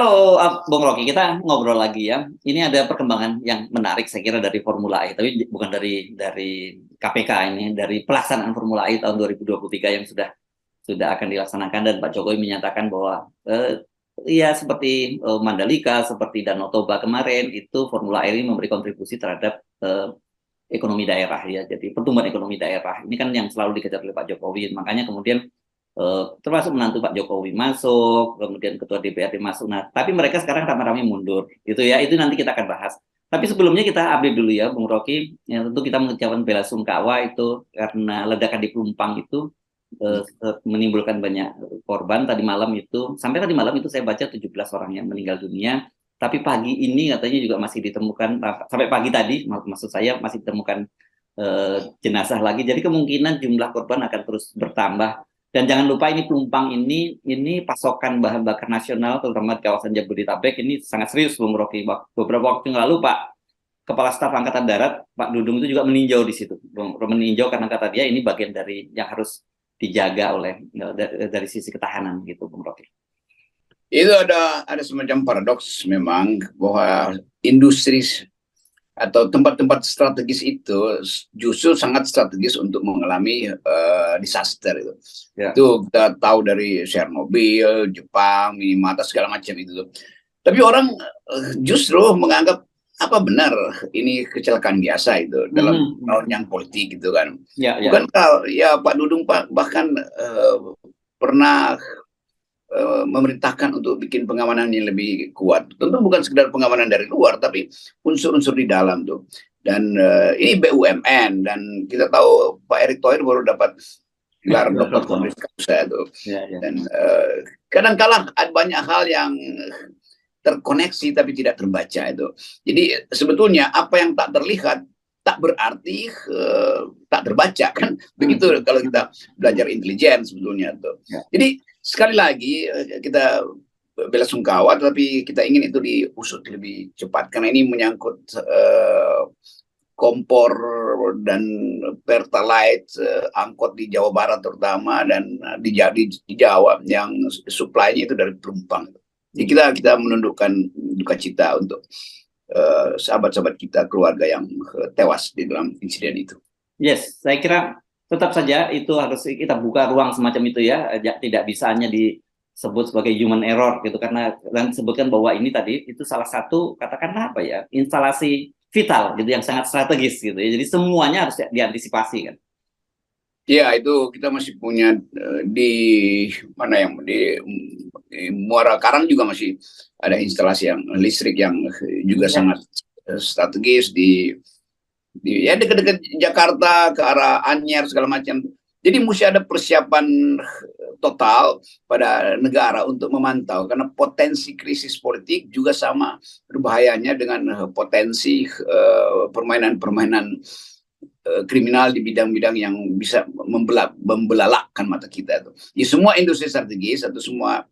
Halo, Bung Rocky, kita ngobrol lagi ya. Ini ada perkembangan yang menarik saya kira dari Formula E, tapi bukan dari KPK ini, dari pelaksanaan Formula E tahun 2023 yang sudah akan dilaksanakan dan Pak Jokowi menyatakan bahwa ya seperti Mandalika, seperti Danau Toba kemarin itu Formula E ini memberi kontribusi terhadap ekonomi daerah ya. Jadi pertumbuhan ekonomi daerah ini kan yang selalu dikejar oleh Pak Jokowi. Makanya kemudian termasuk menantu Pak Jokowi masuk, kemudian ketua DPRD masuk. Nah, tapi mereka sekarang ramai-ramai mundur, gitu ya. Itu nanti kita akan bahas. Tapi sebelumnya kita update dulu ya, Bung Rocky. Ya, tentu kita mengucapkan bela sungkawa itu karena ledakan di Pelumpang itu menimbulkan banyak korban. Tadi malam itu, sampai tadi malam itu saya baca 17 orang yang meninggal dunia. Tapi pagi ini katanya juga masih ditemukan, sampai pagi tadi, maksud saya masih ditemukan jenazah lagi. Jadi kemungkinan jumlah korban akan terus bertambah. Dan jangan lupa ini Pelumpang ini pasokan bahan bakar nasional terutama di kawasan Jabodetabek ini sangat serius, Bung Rocky. Beberapa waktu yang lalu Pak Kepala Staf Angkatan Darat Pak Dudung itu juga meninjau di situ, meninjau karena kata dia ini bagian dari yang harus dijaga oleh dari sisi ketahanan gitu, Bung Rocky. Itu ada semacam paradoks memang bahwa industri atau tempat-tempat strategis itu justru sangat strategis untuk mengalami disaster itu. Ya. Itu kita tahu dari Chernobyl, Jepang, Minamata segala macam itu. Tapi orang justru menganggap apa benar ini kecelakaan biasa itu dalam yang politik gitu kan. Ya, bukankah ya Pak Dudung bahkan pernah memerintahkan untuk bikin pengamanan yang lebih kuat. Tentu bukan sekedar pengamanan dari luar, tapi unsur-unsur di dalam tuh. Dan ini BUMN, dan kita tahu Pak Erick Thohir baru dapat gelar doktor honoris causa itu. Dan kadang-kala ada banyak hal yang terkoneksi tapi tidak terbaca itu. Jadi sebetulnya apa yang tak terlihat tak berarti tak terbaca kan. Begitu kalau kita belajar intelijen sebetulnya tuh. Jadi sekali lagi kita bela sungkawa, tapi kita ingin itu diusut lebih cepat karena ini menyangkut kompor dan pertalite angkot di Jawa Barat terutama dan di Jawa yang suplainya itu dari Pelumpang. Jadi kita menundukkan duka cita untuk sahabat-sahabat kita, keluarga yang tewas di dalam insiden itu. Yes, saya kira tetap saja itu harus kita buka ruang semacam itu ya, tidak bisa hanya disebut sebagai human error gitu, karena dan sebutkan bahwa ini tadi itu salah satu katakanlah apa ya, instalasi vital gitu yang sangat strategis gitu ya, jadi semuanya harus diantisipasi kan. Ya, itu kita masih punya di mana yang di Muara Karang juga masih ada instalasi yang listrik yang juga sangat strategis di ya dekat-dekat Jakarta ke arah Anyer segala macam. Jadi mesti ada persiapan total pada negara untuk memantau karena potensi krisis politik juga sama berbahayanya dengan potensi permainan-permainan kriminal di bidang-bidang yang bisa membelalakkan mata kita itu. Ya, semua industri strategis atau semua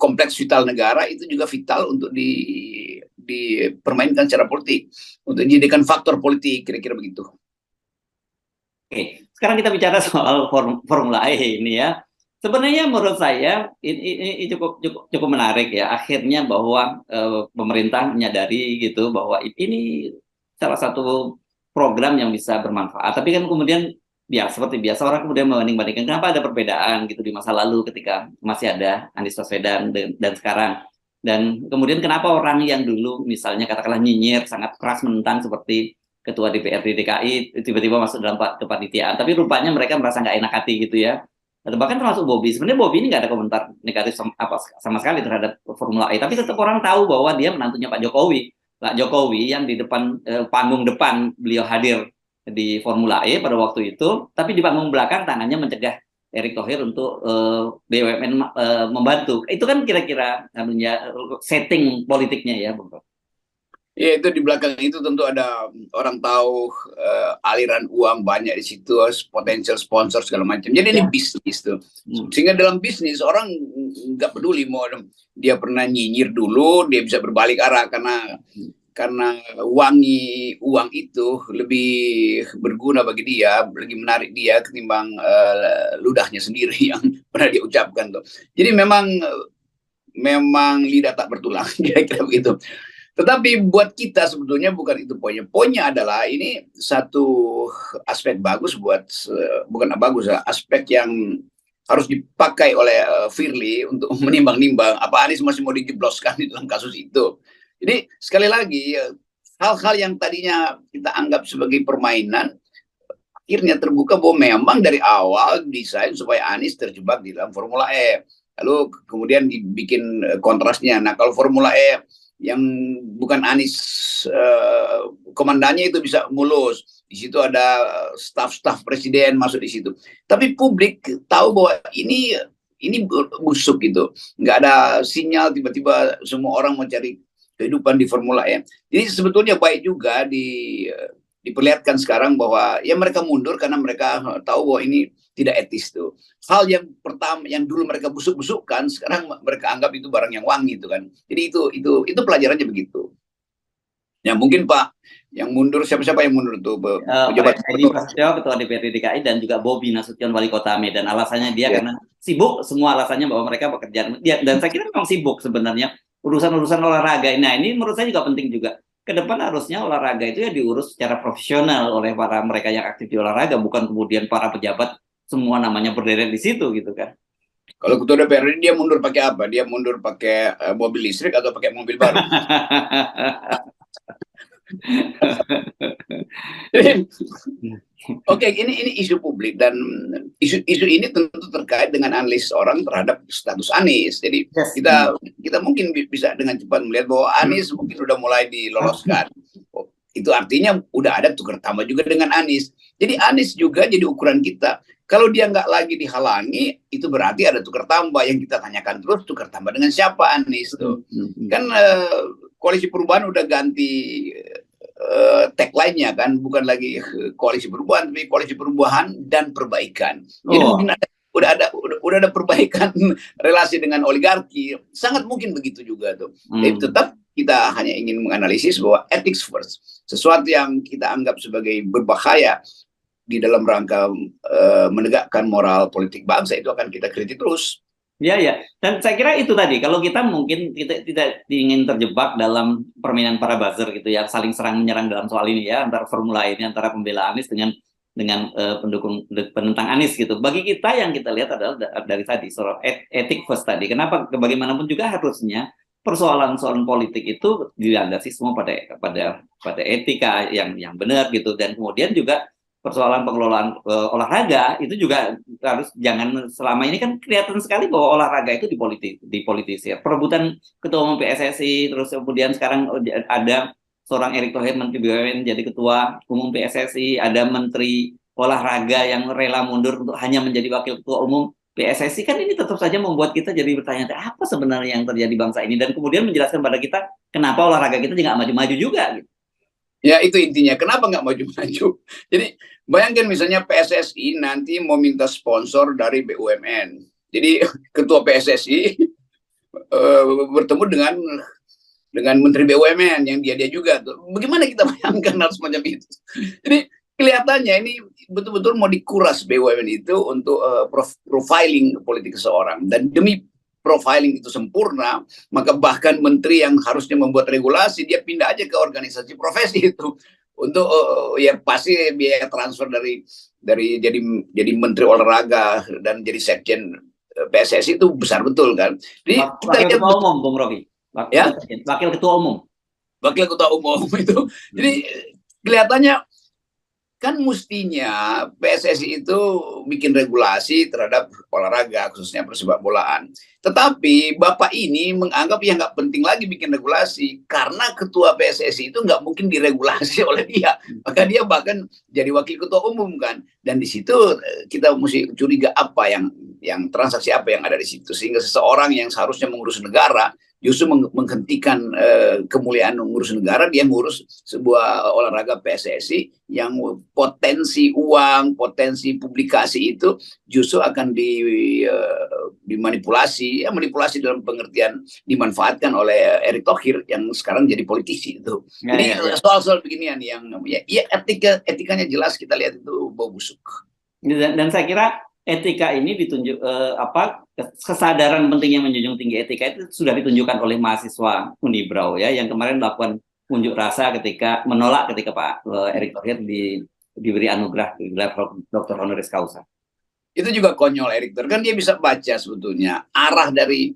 kompleks vital negara itu juga vital untuk dipermainkan secara politik, untuk dijadikan faktor politik, kira-kira begitu. Oke, sekarang kita bicara soal Formula E ini ya. Sebenarnya menurut saya ini cukup menarik ya. Akhirnya bahwa pemerintah menyadari gitu bahwa ini salah satu program yang bisa bermanfaat. Tapi kan kemudian ya seperti biasa orang kemudian membanding-bandingkan kenapa ada perbedaan gitu di masa lalu ketika masih ada Anies Baswedan dan sekarang. Dan kemudian kenapa orang yang dulu misalnya katakanlah nyinyir sangat keras menentang seperti ketua DPRD DKI tiba-tiba masuk dalam kepanitiaan, tapi rupanya mereka merasa nggak enak hati gitu ya. Atau bahkan termasuk Bobby. Sebenarnya Bobby ini nggak ada komentar negatif sama sekali terhadap Formula E, tapi tetap orang tahu bahwa dia menantunya Pak Jokowi. Pak Jokowi yang di depan panggung depan beliau hadir di Formula E pada waktu itu, tapi di panggung belakang tangannya mencegah Erick Thohir untuk BUMN membantu. Itu kan kira-kira setting politiknya ya, Bung. Ya, itu di belakang itu tentu ada orang tahu aliran uang banyak di situ, potensial sponsor segala macam. Jadi ini bisnis tuh. Sehingga dalam bisnis orang nggak peduli mau dia pernah nyinyir dulu, dia bisa berbalik arah karena uang itu lebih berguna bagi dia, lebih menarik dia ketimbang ludahnya sendiri yang pernah dia ucapkan tuh. Jadi memang memang lidah tak bertulang, kira-kira begitu. Tetapi buat kita sebetulnya bukan itu poinnya. Poinnya adalah ini satu aspek bagus bukan bagus ya, aspek yang harus dipakai oleh Firly untuk menimbang-nimbang apa Anies masih mau dijebloskan di dalam kasus itu. Jadi sekali lagi hal-hal yang tadinya kita anggap sebagai permainan akhirnya terbuka bahwa memang dari awal desain supaya Anies terjebak di dalam Formula E. Lalu kemudian dibikin kontrasnya. Nah, kalau Formula E yang bukan Anies komandannya itu bisa mulus. Di situ ada staf-staf presiden masuk di situ. Tapi publik tahu bahwa ini busuk gitu. Nggak ada sinyal tiba-tiba semua orang mencari kehidupan di Formula E. Jadi sebetulnya baik juga diperlihatkan sekarang bahwa ya mereka mundur karena mereka tahu bahwa ini tidak etis tuh. Hal yang pertama yang dulu mereka busuk-busukkan sekarang mereka anggap itu barang yang wangi itu kan. Jadi itu pelajarannya begitu. Ya mungkin Pak yang mundur siapa yang mundur tuh pejabat Edi Prasetyo ketua DPRD DKI dan juga Bobi Nasution wali kota Medan. Alasannya dia karena sibuk, semua alasannya bahwa mereka bekerja dan saya kira memang sibuk sebenarnya urusan-urusan olahraga. Nah ini menurut saya juga penting juga. Ke depan harusnya olahraga itu ya diurus secara profesional oleh para mereka yang aktif di olahraga, bukan kemudian para pejabat semua namanya berderet di situ gitu kan. Kalau ketua DPRD dia mundur pakai apa? Dia mundur pakai mobil listrik atau pakai mobil baru? Oke, ini isu publik dan isu ini tentu terkait dengan analisis orang terhadap status Anies. Jadi kita mungkin bisa dengan cepat melihat bahwa Anies mungkin sudah mulai diloloskan. Itu artinya udah ada tukar tambah juga dengan Anies. Jadi Anies juga jadi ukuran kita. Kalau dia nggak lagi dihalangi, itu berarti ada tukar tambah. Yang kita tanyakan terus, tukar tambah dengan siapa Anies tuh? Kan koalisi perubahan udah ganti tagline-nya kan, bukan lagi koalisi perubahan, tapi koalisi perubahan dan perbaikan. Jadi mungkin udah ada perbaikan relasi dengan oligarki. Sangat mungkin begitu juga tuh. Jadi tetap kita hanya ingin menganalisis bahwa ethics first. Sesuatu yang kita anggap sebagai berbahaya di dalam rangka menegakkan moral politik bangsa itu akan kita kritik terus. Ya. Dan saya kira itu tadi, kalau kita mungkin kita tidak ingin terjebak dalam permainan para buzzer gitu ya, saling serang menyerang dalam soal ini ya, antara formula ini, antara pembela Anies dengan pendukung penentang Anies gitu. Bagi kita yang kita lihat adalah dari tadi soal etik first tadi. Kenapa? Bagaimanapun juga harusnya persoalan-persoalan politik itu dilandasi semua pada etika yang benar gitu, dan kemudian juga persoalan pengelolaan olahraga itu juga harus jangan selama ini kan kelihatan sekali bahwa olahraga itu dipolitisir. Perebutan ketua umum PSSI, terus kemudian sekarang ada seorang Erick Thohir Menteri BUMN jadi ketua umum PSSI, ada menteri olahraga yang rela mundur untuk hanya menjadi wakil ketua umum PSSI. Kan ini tetap saja membuat kita jadi bertanya apa sebenarnya yang terjadi bangsa ini, dan kemudian menjelaskan pada kita kenapa olahraga kita nggak maju-maju juga gitu. Ya itu intinya, kenapa nggak maju-maju? Jadi bayangkan misalnya PSSI nanti mau minta sponsor dari BUMN. Jadi ketua PSSI bertemu dengan Menteri BUMN yang dia juga tuh. Bagaimana kita bayangkan hal semacam itu? Jadi kelihatannya ini betul-betul mau dikuras BUMN itu untuk profiling politik seseorang, dan demi profiling itu sempurna, maka bahkan menteri yang harusnya membuat regulasi dia pindah aja ke organisasi profesi itu untuk ya pasti biaya transfer dari jadi menteri olahraga dan jadi sekjen PSSI itu besar betul kan. Jadi wakil ketua umum, Bung Rocky. Wakil ketua umum itu. Jadi kelihatannya kan mestinya PSSI itu bikin regulasi terhadap olahraga, khususnya persepak bolaan. Tetapi Bapak ini menganggap ya nggak penting lagi bikin regulasi, karena ketua PSSI itu nggak mungkin diregulasi oleh dia. Maka dia bahkan jadi wakil ketua umum kan. Dan di situ kita mesti curiga apa yang transaksi apa yang ada di situ. Sehingga seseorang yang seharusnya mengurus negara, justru menghentikan kemuliaan mengurus negara, dia ngurus sebuah olahraga PSSI yang potensi uang, potensi publikasi itu justru akan dimanipulasi, ya manipulasi dalam pengertian dimanfaatkan oleh Erick Thohir yang sekarang jadi politisi itu. Jadi soal-soal beginian yang ya etikanya jelas kita lihat itu bau busuk. Dan saya kira etika ini ditunjuk kesadaran pentingnya menjunjung tinggi etika itu sudah ditunjukkan oleh mahasiswa Unibrau ya, yang kemarin melakukan unjuk rasa ketika menolak ketika Pak Erick Thohir diberi anugerah gelar Dr. Honoris Causa. Itu juga konyol Erick Thohir, kan dia bisa baca sebetulnya arah dari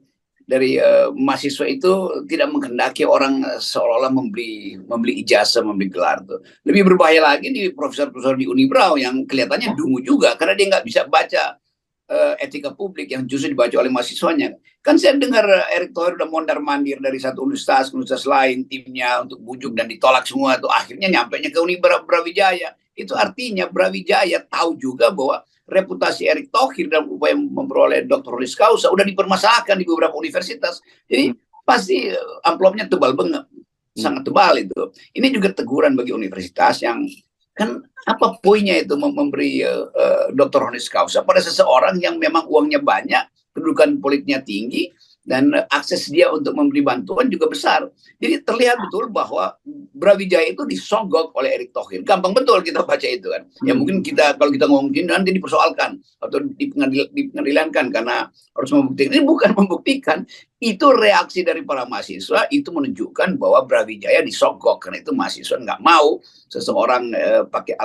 mahasiswa itu tidak menghendaki orang seolah-olah membeli ijazah, membeli gelar tuh. Lebih berbahaya lagi di profesor-profesor di Unibrau yang kelihatannya dungu juga karena dia nggak bisa baca etika publik yang justru dibaca oleh mahasiswanya. Kan saya dengar Erick Thohir udah mondar-mandir dari satu universitas ke universitas lain, timnya untuk bujuk dan ditolak semua tuh. Akhirnya nyampainya ke Brawijaya. Itu artinya Brawijaya tahu juga bahwa reputasi Erick Thohir dalam upaya memperoleh Dr. Honoris Causa udah dipermasalahkan di beberapa universitas. Jadi pasti amplopnya tebal banget, sangat tebal itu. Ini juga teguran bagi universitas yang kan apa poinnya itu memberi Dr. Honoris Causa pada seseorang yang memang uangnya banyak, kedudukan politiknya tinggi, dan akses dia untuk memberi bantuan juga besar. Jadi terlihat betul bahwa Brawijaya itu disogok oleh Erick Thohir. Gampang betul kita baca itu kan. Ya mungkin kalau kita ngomongin nanti dipersoalkan atau dipengadilankan karena harus membuktikan. Ini bukan membuktikan, itu reaksi dari para mahasiswa itu menunjukkan bahwa Brawijaya disogok karena itu mahasiswa nggak mau seseorang pakai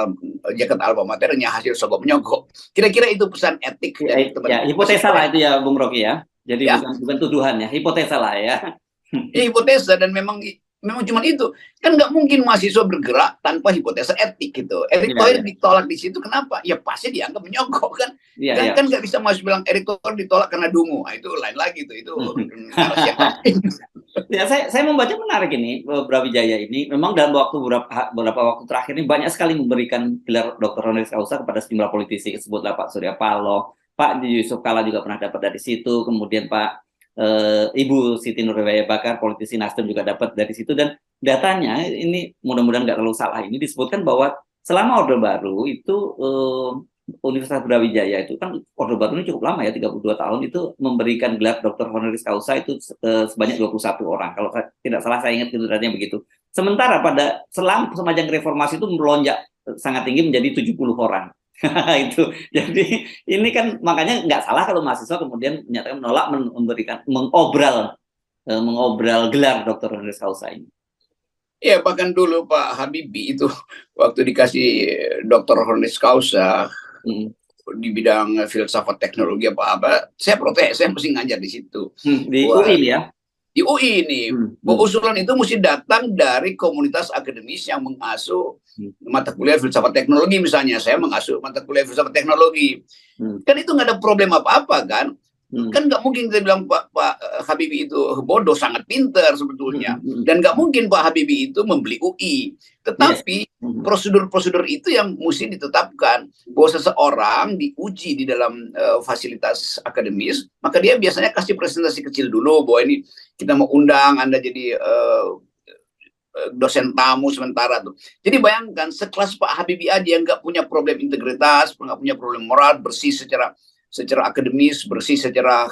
jaket alma maternya hasil sogok menyogok. Kira-kira itu pesan etik dari teman-teman. Ya, hipotesa lah itu ya Bung Rocky ya. Jadi ya, bukan tuduhan ya, hipotesa lah ya. Ya hipotesa, dan memang cuma itu. Kan nggak mungkin mahasiswa bergerak tanpa hipotesa etik gitu. Erick Thohir ditolak di situ, kenapa? Ya pasti dianggap menyogok kan. Kan nggak bisa mahasiswa bilang Erick Thohir ditolak karena dungu. Nah, itu lain lagi tuh. Itu narasi yang penting. Ya, saya membaca menarik ini Brawijaya ini. Memang dalam beberapa waktu terakhir ini banyak sekali memberikan gelar Dr. Honoris Causa kepada sejumlah politisi, sebutlah Pak Surya Paloh, Pak Yusuf Kala juga pernah dapat dari situ, kemudian Pak Ibu Siti Nurbaya Bakar, politisi Nasdem juga dapat dari situ, dan datanya ini mudah-mudahan nggak terlalu salah, ini disebutkan bahwa selama Orde Baru itu Universitas Brawijaya itu kan Orde Baru ini cukup lama ya, 32 tahun, itu memberikan gelar Dr. Honoris Causa itu sebanyak 21 orang. Kalau tidak salah saya ingat datanya begitu. Sementara pada semajang reformasi itu melonjak sangat tinggi menjadi 70 orang. Itu jadi ini kan makanya nggak salah kalau mahasiswa kemudian menyatakan menolak mengobral gelar Dr. Honoris Causa ini. Ya bahkan dulu Pak Habibie itu waktu dikasih Dr. Honoris Causa di bidang filsafat teknologi apa saya protes, saya mesti ngajar di situ di UI ya. Di UI ini, usulan itu mesti datang dari komunitas akademis yang mengasuh mata kuliah filsafat teknologi misalnya. Saya mengasuh mata kuliah filsafat teknologi. Kan itu nggak ada problem apa-apa kan. Kan nggak mungkin kita bilang Pak Habibie itu bodoh, sangat pinter sebetulnya. Dan nggak mungkin Pak Habibie itu membeli UI. Tetapi prosedur-prosedur itu yang mesti ditetapkan. Bahwa seseorang diuji di dalam fasilitas akademis, maka dia biasanya kasih presentasi kecil dulu bahwa ini kita mau undang Anda jadi dosen tamu sementara tuh. Jadi bayangkan sekelas Pak Habibie aja yang nggak punya problem integritas, nggak punya problem moral, bersih secara akademis, bersih secara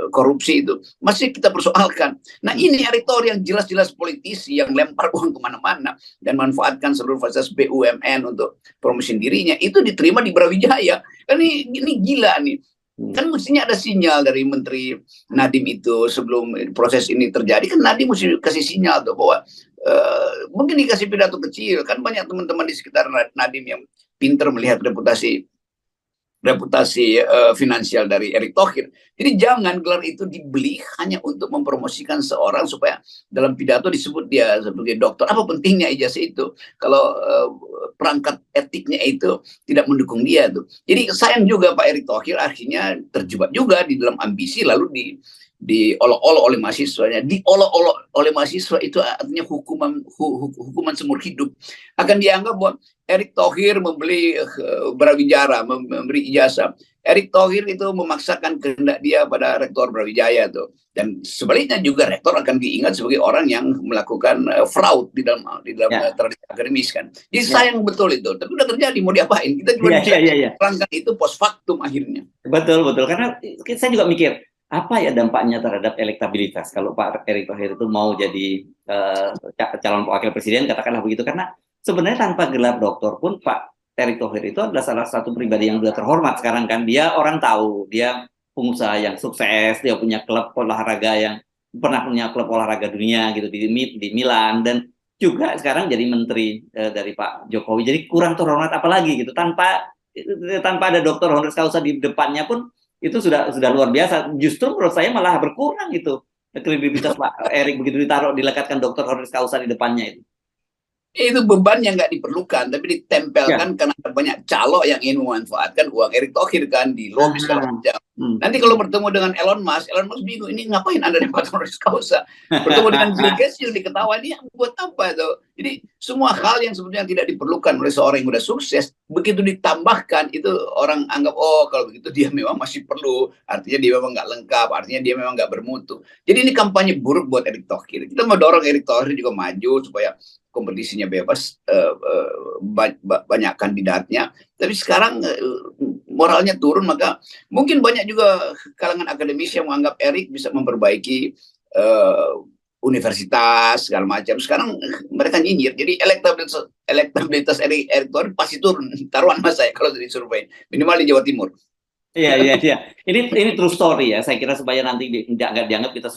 korupsi itu masih kita persoalkan. Nah ini Erick Thohir yang jelas-jelas politisi yang lempar uang kemana-mana dan manfaatkan seluruh fasilitas BUMN untuk promosi dirinya, itu diterima di Brawijaya. Kan ini gila nih. Kan mestinya ada sinyal dari Menteri Nadiem itu sebelum proses ini terjadi. Kan Nadiem mesti kasih sinyal tuh bahwa mungkin dikasih pidato kecil. Kan banyak teman-teman di sekitar Nadiem yang pinter melihat reputasi finansial dari Erick Thohir. Jadi jangan gelar itu dibeli hanya untuk mempromosikan seorang supaya dalam pidato disebut dia sebagai dokter. Apa pentingnya ijazah itu kalau perangkat etiknya itu tidak mendukung dia tuh. Jadi sayang juga Pak Erick Thohir akhirnya terjebak juga di dalam ambisi lalu diolok-olok oleh mahasiswanya. Diolok-olok oleh mahasiswa itu artinya hukuman seumur hidup. Akan dianggap bahwa Erick Thohir membeli Brawijaya, memberi ijazah. Erick Thohir itu memaksakan kehendak dia pada rektor Brawijaya tuh. Dan sebaliknya juga rektor akan diingat sebagai orang yang melakukan fraud di dalam tradisi akademis kan. Jadi sayang betul itu. Tapi udah terjadi, mau diapain? Kita cuma bisa terangkan itu post factum akhirnya. Betul. Karena saya juga mikir, apa ya dampaknya terhadap elektabilitas kalau Pak Erick Thohir itu mau jadi calon wakil presiden, katakanlah begitu. Karena sebenarnya tanpa gelar doktor pun Pak Erick Thohir itu adalah salah satu pribadi yang sudah terhormat sekarang kan. Dia orang tahu, dia pengusaha yang sukses, dia punya klub olahraga yang pernah punya klub olahraga dunia gitu di Milan, dan juga sekarang jadi menteri dari Pak Jokowi. Jadi kurang terhormat apalagi gitu. Tanpa ada doktor honoris causa di depannya pun itu sudah luar biasa. Justru menurut saya malah berkurang gitu kredibilitas Pak Erick begitu dilekatkan doktor honoris causa di depannya itu. Itu beban yang nggak diperlukan, tapi ditempelkan Ya. karena ada banyak calo yang ingin memanfaatkan uang Erick Thohir kan, di lobby segala macam. Nanti kalau bertemu dengan Elon Musk bingung, ini ngapain Anda dapat honoris causa? Bertemu dengan Bill Gates yang diketahui, ini buat apa itu? Jadi semua hal yang sebenarnya tidak diperlukan oleh seorang yang sudah sukses, begitu ditambahkan itu orang anggap, oh kalau begitu dia memang masih perlu, artinya dia memang nggak lengkap, artinya dia memang nggak bermutu. Jadi ini kampanye buruk buat Erick Thohir. Kita mau dorong Erick Thohir juga maju supaya kompetisinya bebas, banyak kandidatnya. Tapi sekarang moralnya turun, maka mungkin banyak juga kalangan akademisi yang menganggap Erick bisa memperbaiki universitas segala macam. Sekarang mereka nyinyir. Jadi elektabilitas Erick Thohir pasti turun. Taruhan mas saya kalau disurvei, minimal di Jawa Timur. Iya. Ini true story ya. Saya kira supaya nanti nggak dianggap kita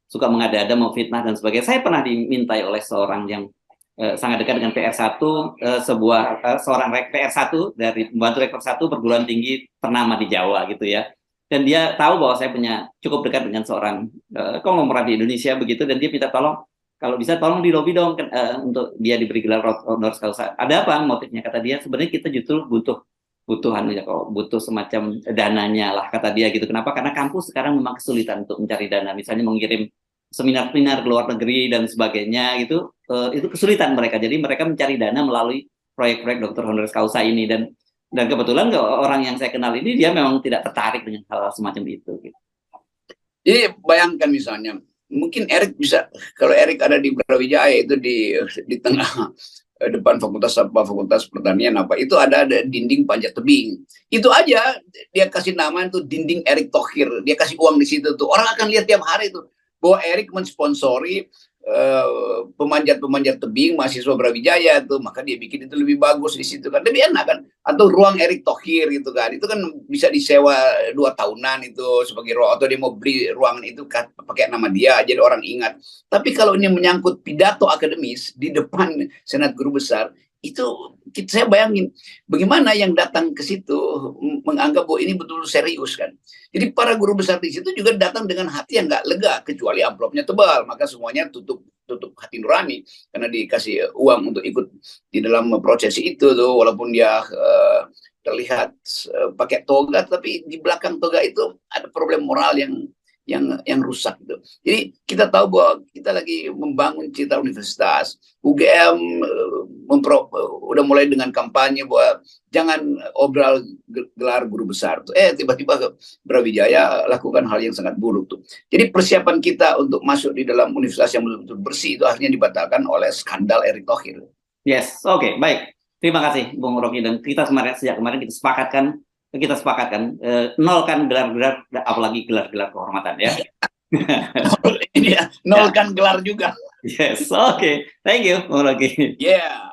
suka mengada-ada, mau fitnah dan sebagainya. Saya pernah dimintai oleh seorang yang sangat dekat dengan PR1, seorang PR1 dari pembantu rektor 1 perguruan tinggi ternama di Jawa gitu ya. Dan dia tahu bahwa saya punya cukup dekat dengan seorang konglomerat di Indonesia begitu, dan dia minta tolong, kalau bisa tolong di lobby dong untuk dia diberi gelar honoris causa. Ada apa motifnya? Kata dia, sebenarnya kita justru butuh semacam dananya lah, kata dia gitu. Kenapa? Karena kampus sekarang memang kesulitan untuk mencari dana, misalnya mengirim seminar-seminar ke luar negeri dan sebagainya gitu, itu kesulitan mereka. Jadi mereka mencari dana melalui proyek-proyek dokter honoris causa ini, dan kebetulan orang yang saya kenal ini dia memang tidak tertarik dengan hal semacam itu gitu. Jadi bayangkan misalnya, mungkin Erick bisa, kalau Erick ada di Brawijaya itu di tengah depan fakultas pertanian itu ada dinding panjat tebing. Itu aja dia kasih nama itu dinding Erick Thohir, dia kasih uang di situ tuh. Orang akan lihat tiap hari tuh bahwa Erick mensponsori pemanjat tebing mahasiswa Brawijaya tuh, maka dia bikin itu lebih bagus di situ kan, lebih enak kan. Atau ruang Erick Thohir gitu kan, itu kan bisa disewa 2 tahunan itu sebagai ruang, atau dia mau beli ruangan itu kan pakai nama dia jadi orang ingat. Tapi kalau ini menyangkut pidato akademis di depan Senat Guru Besar, itu saya bayangin bagaimana yang datang ke situ menganggap bahwa ini betul serius kan. Jadi para guru besar di situ juga datang dengan hati yang nggak lega, kecuali amplopnya tebal, maka semuanya tutup hati nurani karena dikasih uang untuk ikut di dalam prosesi itu tuh, walaupun dia terlihat pakai toga, tapi di belakang toga itu ada problem moral yang rusak gitu. Jadi kita tahu bahwa kita lagi membangun citra universitas. UGM udah mulai dengan kampanye bahwa jangan obral gelar guru besar tuh. Tiba-tiba ke Brawijaya lakukan hal yang sangat buruk tuh. Jadi persiapan kita untuk masuk di dalam universitas yang betul-betul bersih itu akhirnya dibatalkan oleh skandal Erick Thohir. Yes, oke, baik. Terima kasih Bung Rocky, dan kita sejak kemarin kita sepakatkan nolkan gelar-gelar, apalagi gelar-gelar kehormatan ya. Ini ya, nolkan gelar juga. Yes, oke. Thank you Bung Rocky. Yeah.